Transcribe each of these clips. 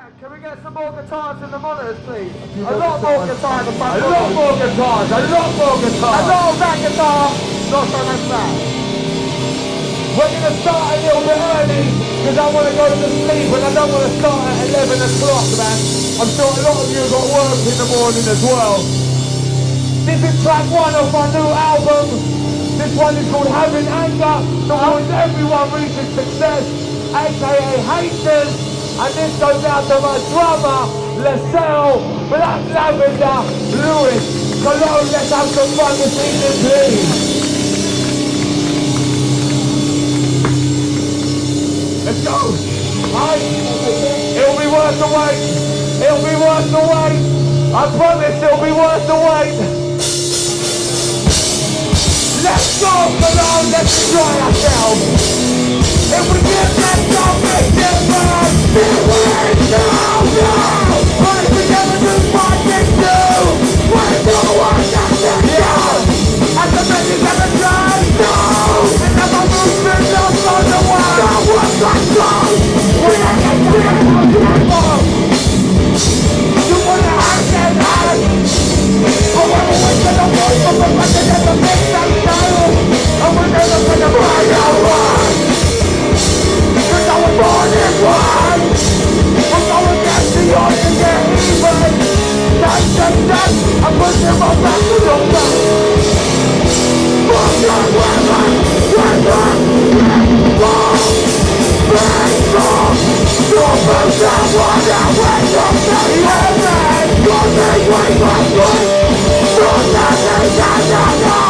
Can we get some more guitars in the monitors, please? A lot more guitars. A lot more guitars. A lot more guitars. A lot of that guitar. Not so much that. We're going to start a little bit early because I want to go to sleep and I don't want to start at 11 o'clock, man. I'm sure a lot of you have got work in the morning as well. This is track 1 of my new album. This one is called Having Anger Towards Everyone Reaching Success, aka Haters. And this goes out to my drummer, Lascelles, Black Lavender, Lewis. Cologne, let's have some fun this evening, please. Let's go. Right. It'll be worth the wait. It'll be worth the wait. I promise it'll be worth the wait. Let's go, Cologne, let's enjoy ourselves. If we get that song, make it burn. Here we go, now. Put it together, do what they do. We're doing what they do. As the many never try, no. And now my movement lost on the world. Now what's that song? We are getting people. You wanna have that heart? I wanna wait till the voice of the record and the mix that style. I will never gonna buy your one. Cause I was born in one. I'm going back to yours and get even. That, I'm pushing my back to the back. Fuck your women, women, wrong, bang, wrong. Don't push that one out, wake up, say heaven. Don't think we must win. Don't let me down, no.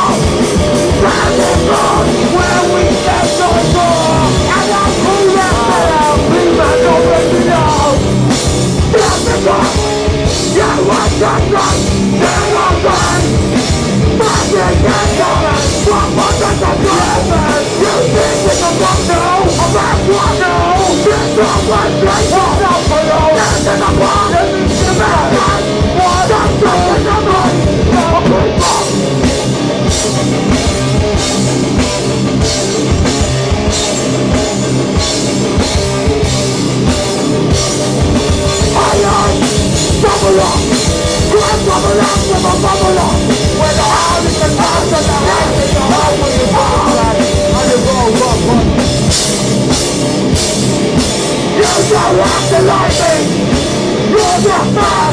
Round and round, where we stand so far. And I'm cool out, please man, don't let me down. Let me go. Yeah, what's that gun? Then I'm done. Fucking get going. What was that the driver? You think we can walk now? I'm back one now. This song was like what's up for you? This is a bomb. This is the man. What? That's just a number. No people. Bubble up, bubble up, bubble up. When the house is the house and the house is the house when you bubble at it, and you roll up on it. You don't have to like me. You're just mad.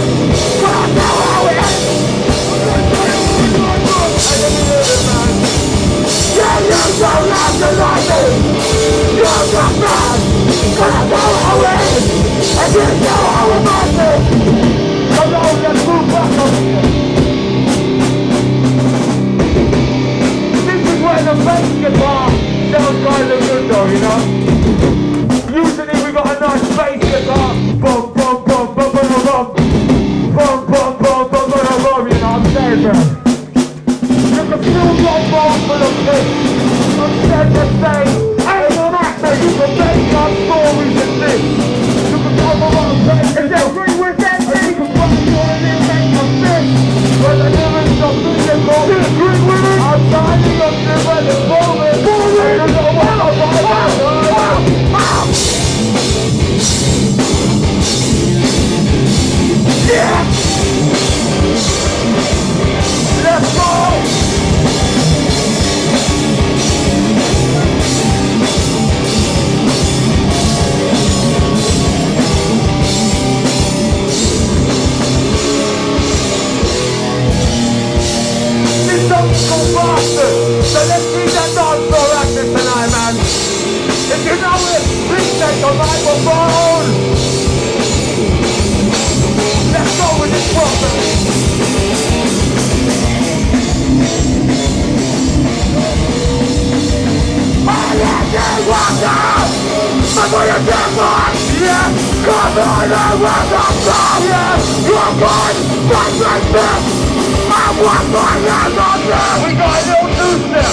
But I know how it is. Yeah, you don't have to like me. You're just mad. But I know how it is. And you know how it must be. Come on, let's move back on here. This is where the bass guitar sounds kind of good though, you know? Usually we got a nice bass guitar. Bum, bum, bum, bum, bum, bum. Bum, bum, bum, bum, bum, bum, you know what I'm saying, man? You can fill your bar full of this. I'm scared to say, ain't an actor, you can make up stories and this. You can come around and say, and they agree with that. But the lyrics of physical disagree with it. I'm signing up to by the moment. And I know what I'm yeah! Let's go! So let's see that dance floor action tonight, man. If you know it, please take a microphone. Let's go with this problem. I let you walk out. I'm gonna get one. Yeah, come on, I want to go. Yeah, you're good. Fight like this. I want my hands on them. We got a little two-step.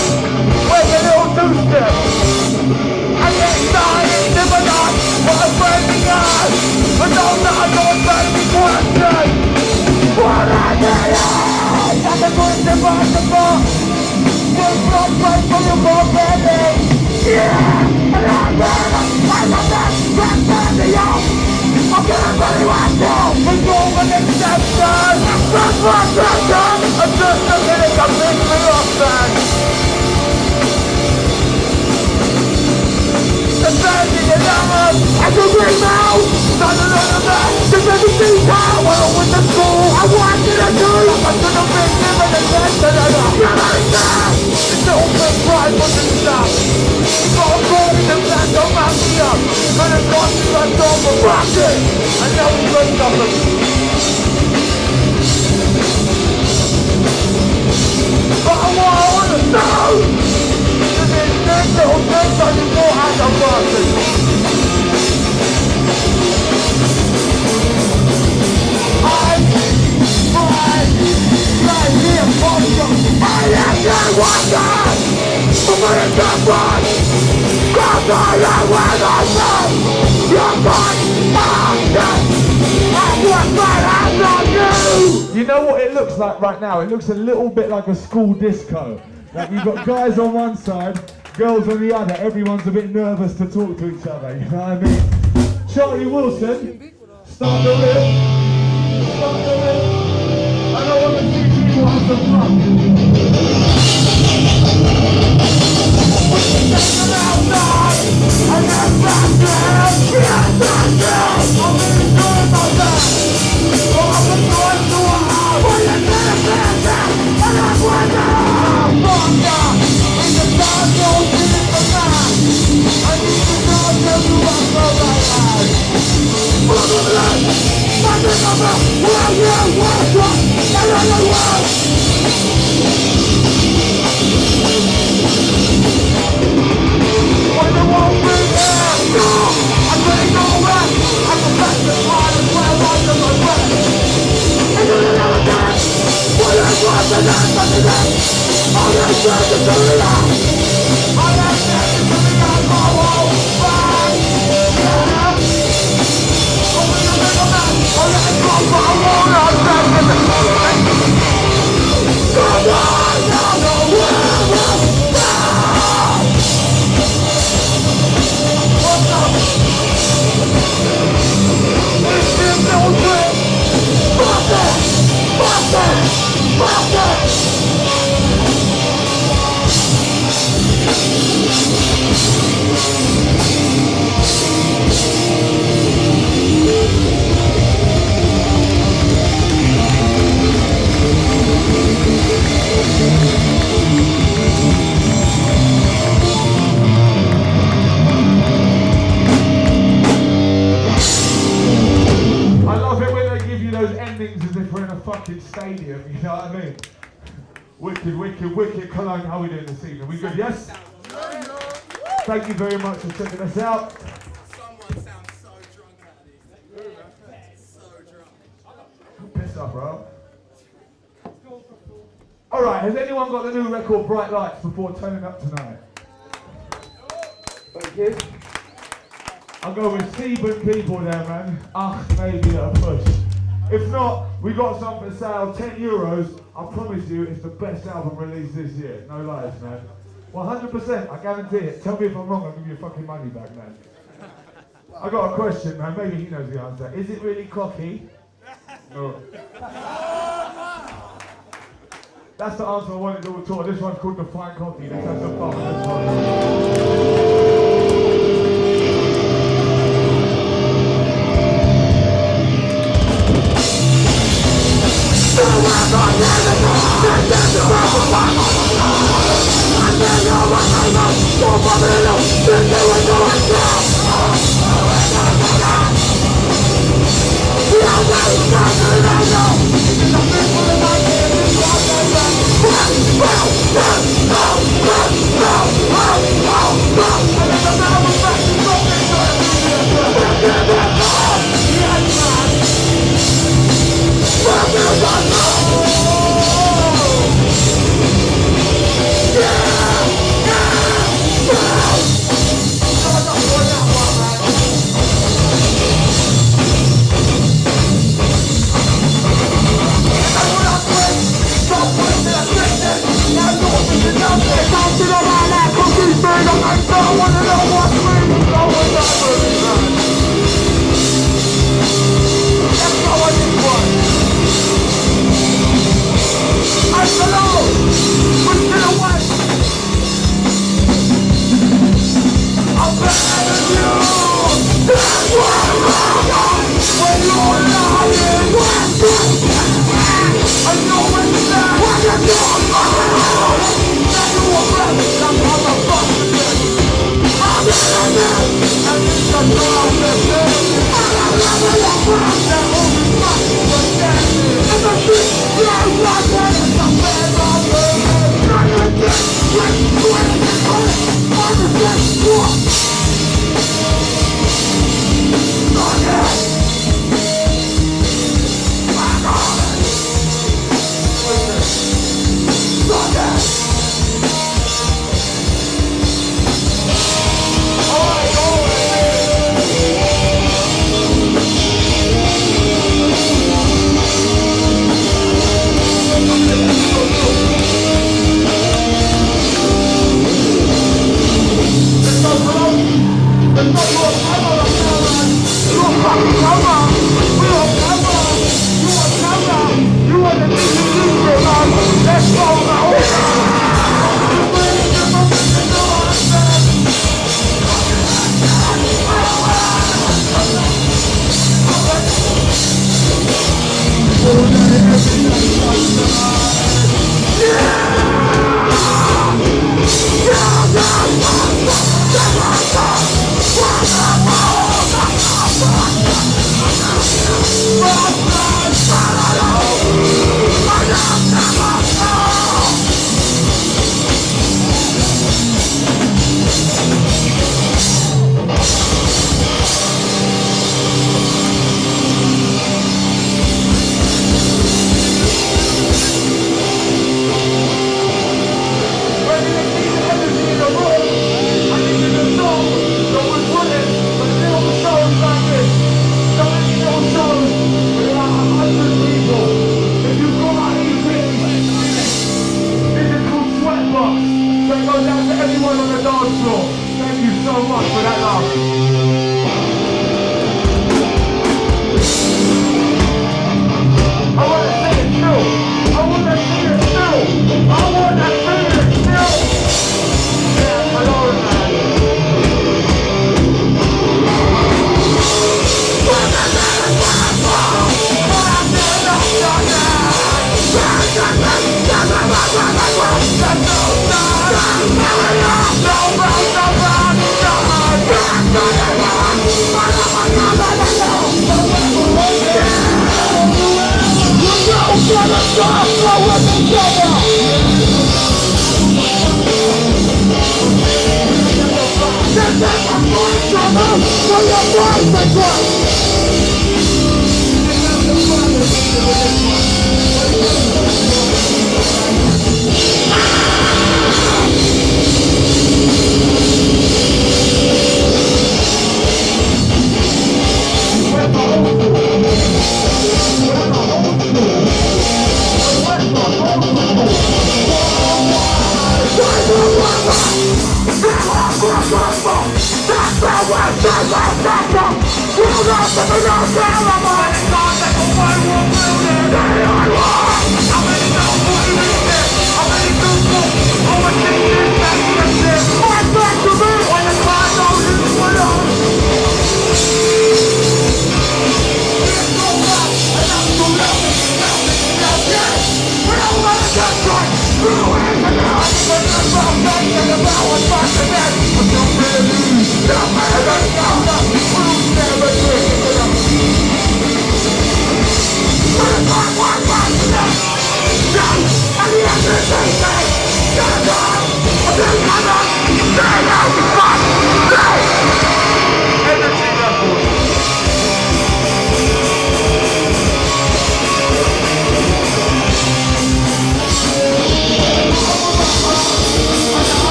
Where's a little two-step? I get started, never not. What a friendly guy. But don't know I don't baby question. What I did is I'm the question about the bar. Just not fight for your more baby. Yeah, and I'm ready. I'm the best, baby, yo. I'm gonna You know what it looks like right now? It looks a little bit like a school disco. Like you've got guys on one side, girls on the other. Everyone's a bit nervous to talk to each other, you know what I mean? Charlie Wilson, start the rip. Start the rip. I don't want to see people have some fun. Stadium, you know what I mean? Wicked Cologne. How are we doing this evening? We good, yes? Thank you very much for checking us out. Someone sounds so drunk out here. So drunk. Piss up, bro. Alright, has anyone got the new record Bright Lights before turning up tonight? Thank you. I'll go with Sebon people there, man. Maybe a push. If not, we got some for sale, €10. I promise you, it's the best album released this year. No lies, man. 100%, I guarantee it. Tell me if I'm wrong, I'll give you your fucking money back, man. I got a question, man. Maybe he knows the answer. Is it really cocky? No. That's the answer I wanted to talk. This one's called Define Cocky. Let's have some fun with this one.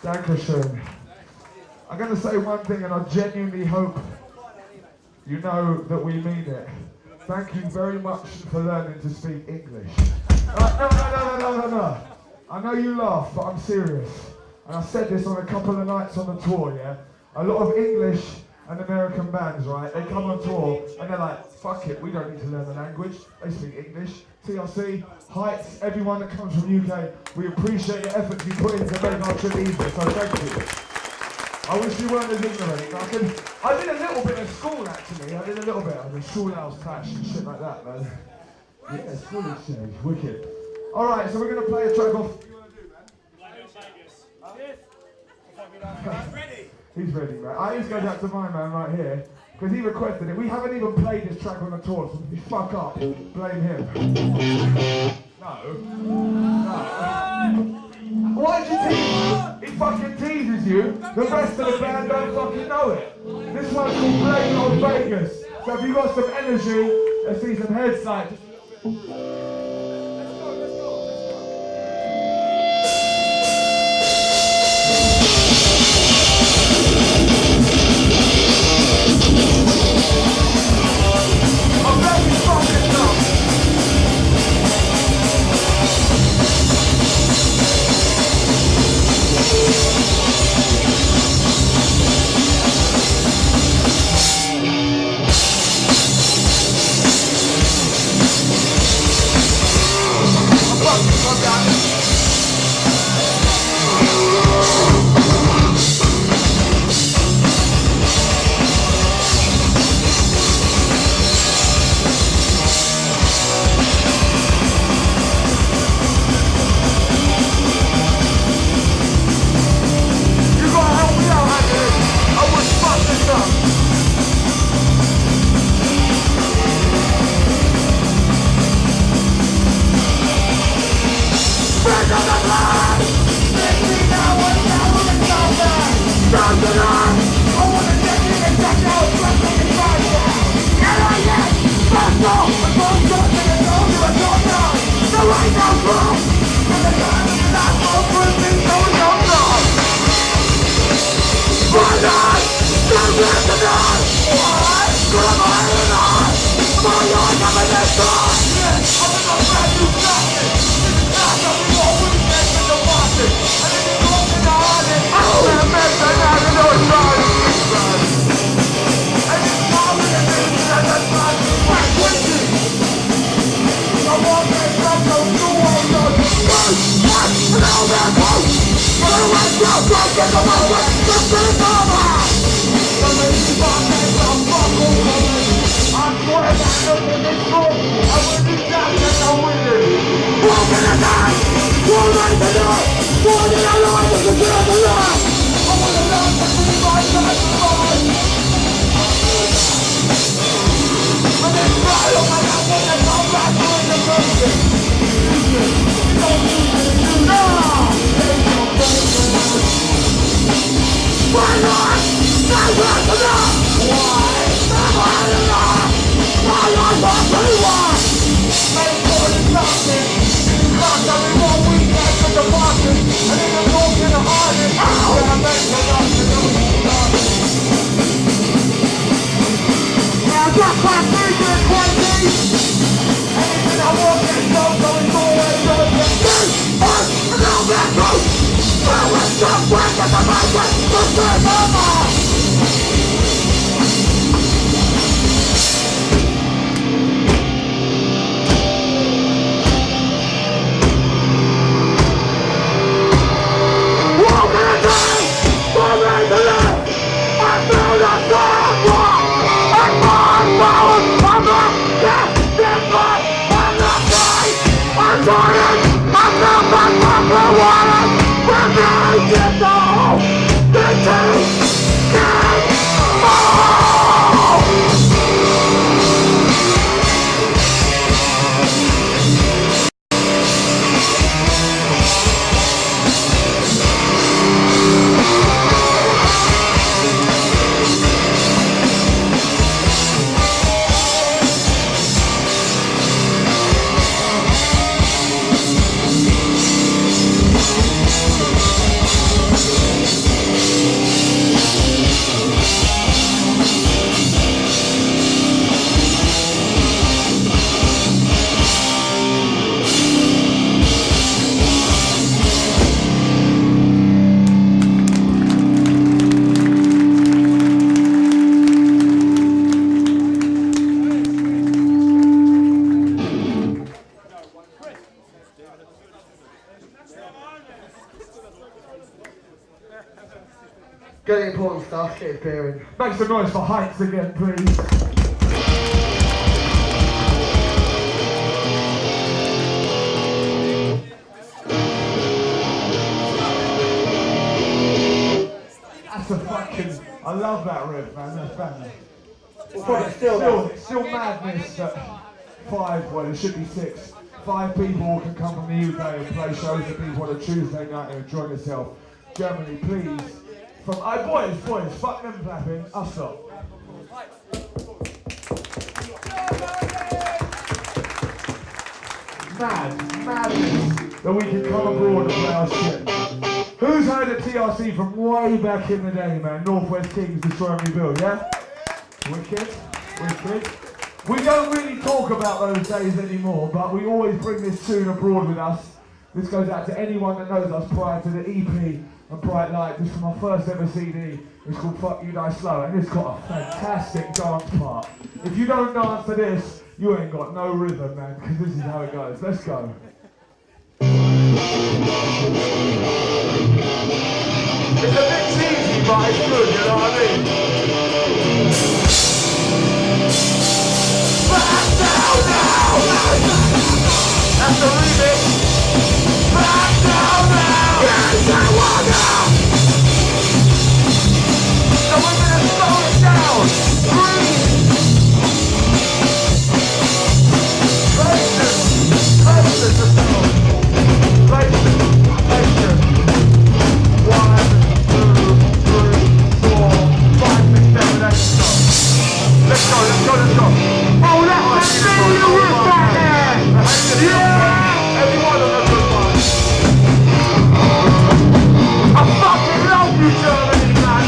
Dankeschön. I'm going to say one thing, and I genuinely hope you know that we mean it. Thank you very much for learning to speak English. No. I know you laugh, but I'm serious. And I said this on a couple of nights on the tour, yeah? A lot of English and American bands, right? They come on tour and they're like, fuck it, we don't need to learn the language. They speak English. TRC, Heights, everyone that comes from UK, we appreciate the effort you put into making our trip easier, so thank you. I wish you weren't as ignorant. I did a little bit of school actually. I did a little bit of the Schulhaus-Tasch and shit like that, man. Yeah, school exchange, wicked. Alright, so we're going to play a track off. What do you want to do, man? Ready? He's ready, man. I just goes out to my man right here, because he requested it. We haven't even played this track on the tour, so if you fuck up, blame him. No. Why did you tease? He fucking teases you. The rest of the band don't fucking know it. This one's called Blame on Vegas. So if you got some energy, let's see some heads like. Get the important stuff, get his beer in. Make some noise for Heights again, please. That's a fucking... I love that riff, man. That's bad. Still madness that 5, well it should be 6. 5 people can come from the UK and play shows to people on a Tuesday night and enjoy themselves. Germany, please. From boys, fuck them clapping. Us stop. Madness that we can come abroad and play our shit. Who's heard of TRC from way back in the day, man? Northwest Kings, Destroy and Rebuild, yeah? Wicked. We don't really talk about those days anymore, but we always bring this tune abroad with us. This goes out to anyone that knows us prior to the EP and Bright Light. This is my first ever CD. It's called Fuck You Die Slow, and it's got a fantastic dance part. If you don't dance to this, you ain't got no rhythm, man, because this is how it goes. Let's go. It's a bit cheesy, but it's good, you know what I mean? Back down now! That's the remix! Back down now! Yes, I wanna! So we're gonna slow it down! Breathe! Patience! Patience! Patience! 1, 2, 3, 4, 5, 6, 7, 8, let's go! Let's go! Oh, let's see you with that there! Yeah! Everyone on the good one. I fucking love you, Germany, man!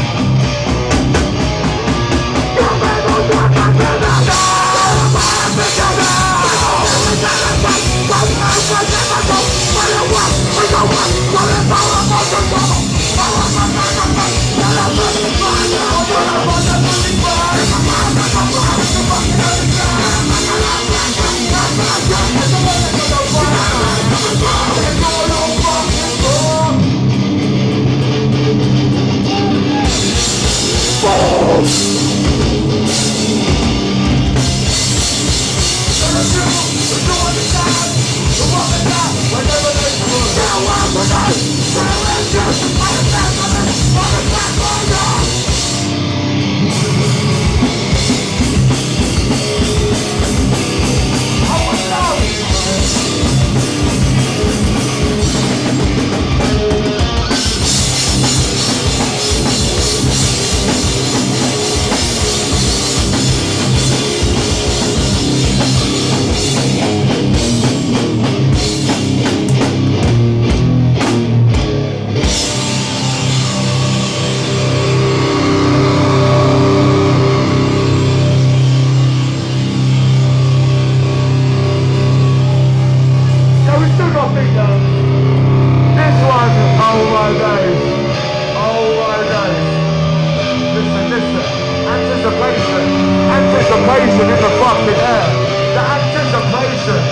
Anticipation in the fucking air. The anticipation.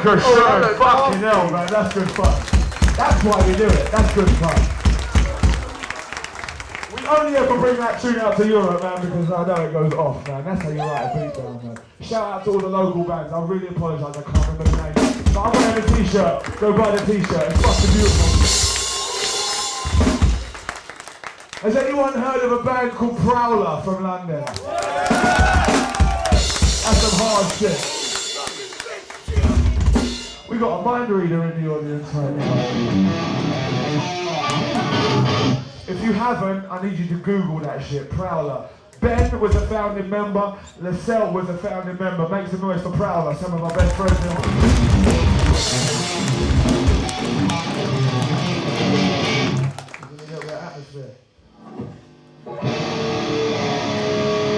For sure, fucking hell, man, that's good fun. That's why we do it, that's good fun. We only ever bring that tune out to Europe, man, because I know it goes off, man. That's how you write a beat down, man. Shout out to all the local bands, I really apologise, I can't remember the name. But I'm wearing a t-shirt, go buy the t-shirt, it's fucking beautiful. Has anyone heard of a band called Prowler from London? That's some hard shit. We got a mind reader in the audience right now. If you haven't, I need you to Google that shit, Prowler. Ben was a founding member. Lascelles was a founding member. Make some noise for Prowler, some of our best friends.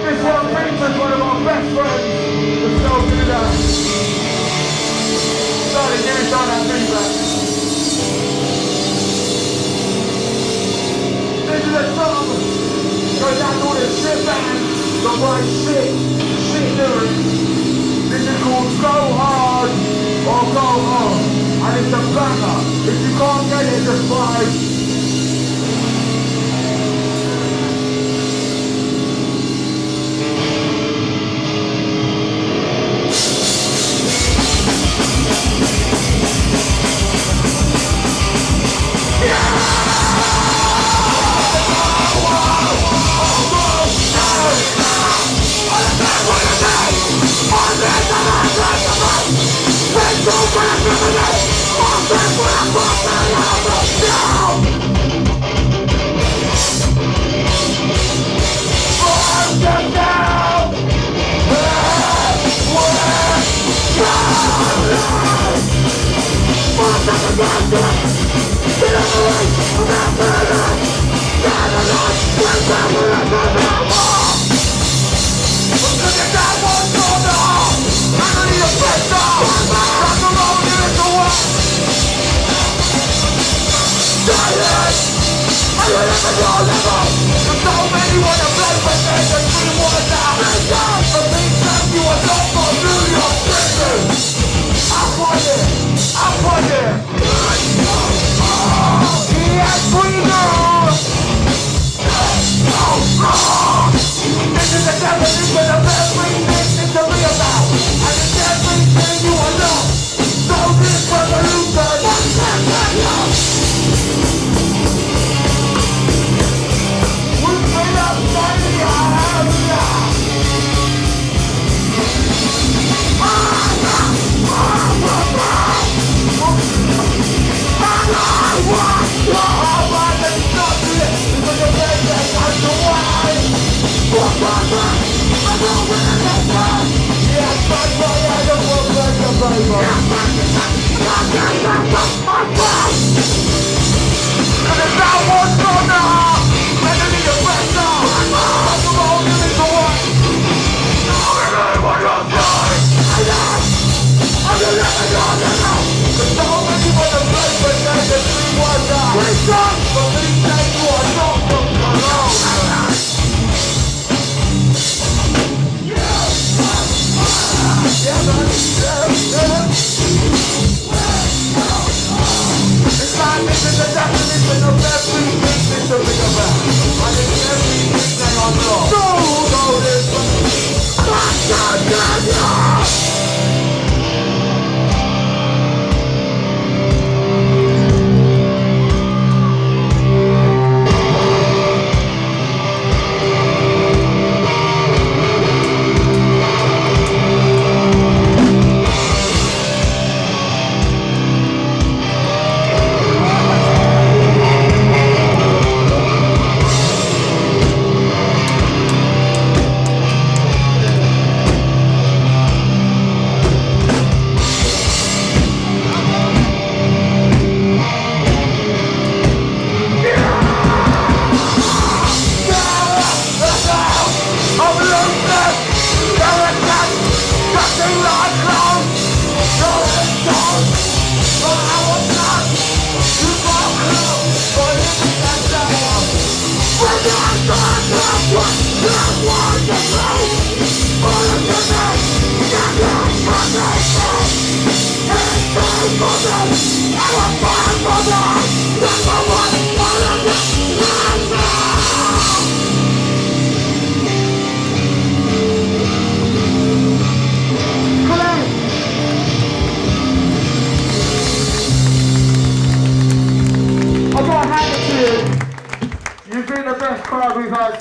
This one features one of our best friends. Lascelles did that. Sorry, give me some of that feedback. This is a song goes out to all the shit bands that write shit lyrics. This is called Go Hard or Go Home, and it's a banger. If you can't get it, just buy.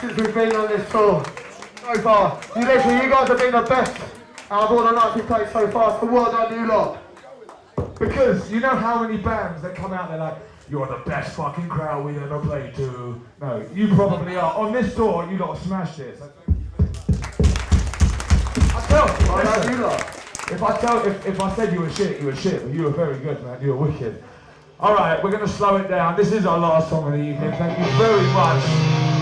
Since we've been on this tour so far. You guys have been the best out of all the nights we've played so far, so well done you lot. Because you know how many bands that come out, they're like, you're the best fucking crowd we ever played to. No, you probably are. On this tour, you lot smashed it. So If I said you were shit, you were shit, but you were very good, man. You were wicked. All right, we're going to slow it down. This is our last song of the evening. Thank you very much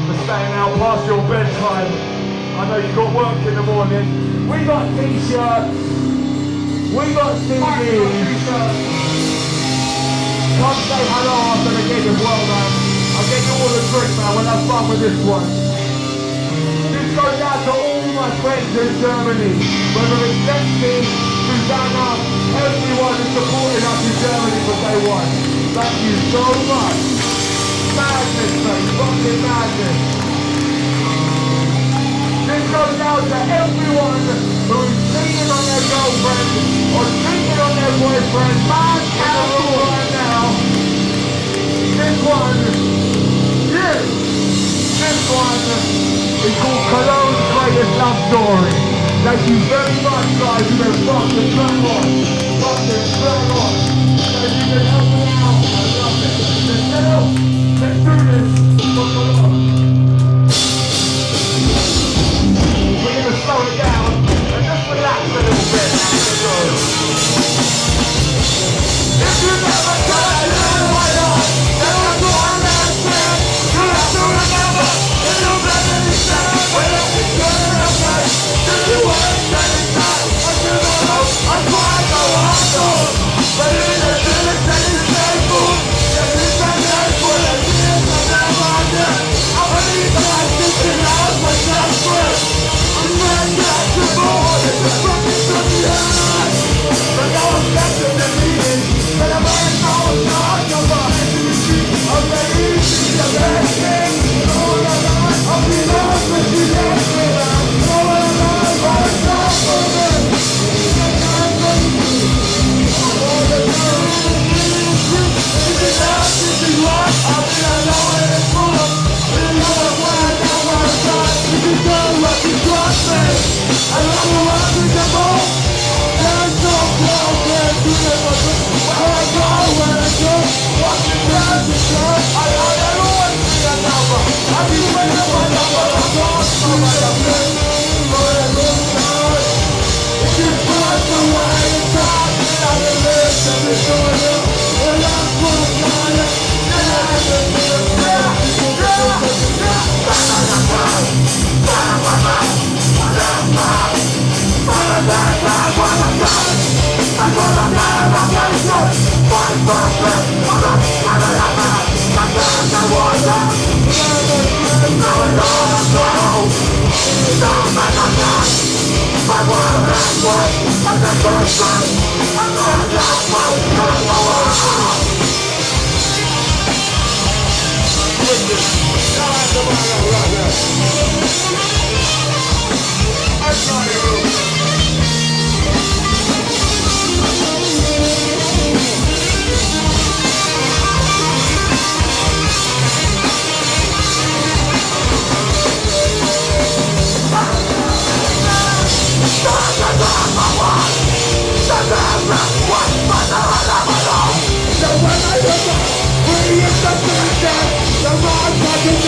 for staying out past your bedtime. I know you got work in the morning. We got t-shirts. We got CDs. Come say hello after the gig as well, man. I'll get you all a drink, man. We'll have fun with this one. This goes out to all my friends in Germany, whether it's Lexi, Susanna, everyone who supported us in Germany for day one. Thank you so much. Madness, mate, fucking madness. This goes out to everyone who's cheating on their girlfriend or cheating on their boyfriend. Man, in the room right now. This one, this one is called Cologne's Greatest Love Story. Thank you very much, guys. You've been fucking bang on. Fucking bang on. Guys, you've been helping out. I love it. Let's do this for Cologne. We're going to slow it down and just relax a little bit. If you never try to live my life, then I'm going to understand. You have to remember, it's no better than that. When it's good in a place, if you ain't getting time, I do not know, I try to go on. But in the village, then it's painful. Yes, it's a night for the years of that wonder. I believe that I think that I was myself first. I'm not got to more than the fucking stuff you had. But now I'm back to the meeting. But I'm not all talk about it. I'm ready to see the best thing. I'll be lost when you dance with us. All of us are top of it. All the time. If it's out, this is what I'll be alone and full of. You know what I know what I'm trying. If you don't what you trust me, I love you up with the ball. There's no close there to never do. Where I go, where I go, walking down the street. I love everyone to the number. I'll be waiting for the number. I'm lost for my friend. For a long time. If you pass away and talk, then I will listen to you. When I'm full of fire, then I will be a friend. So when I look up, we is the future, the wrong fucking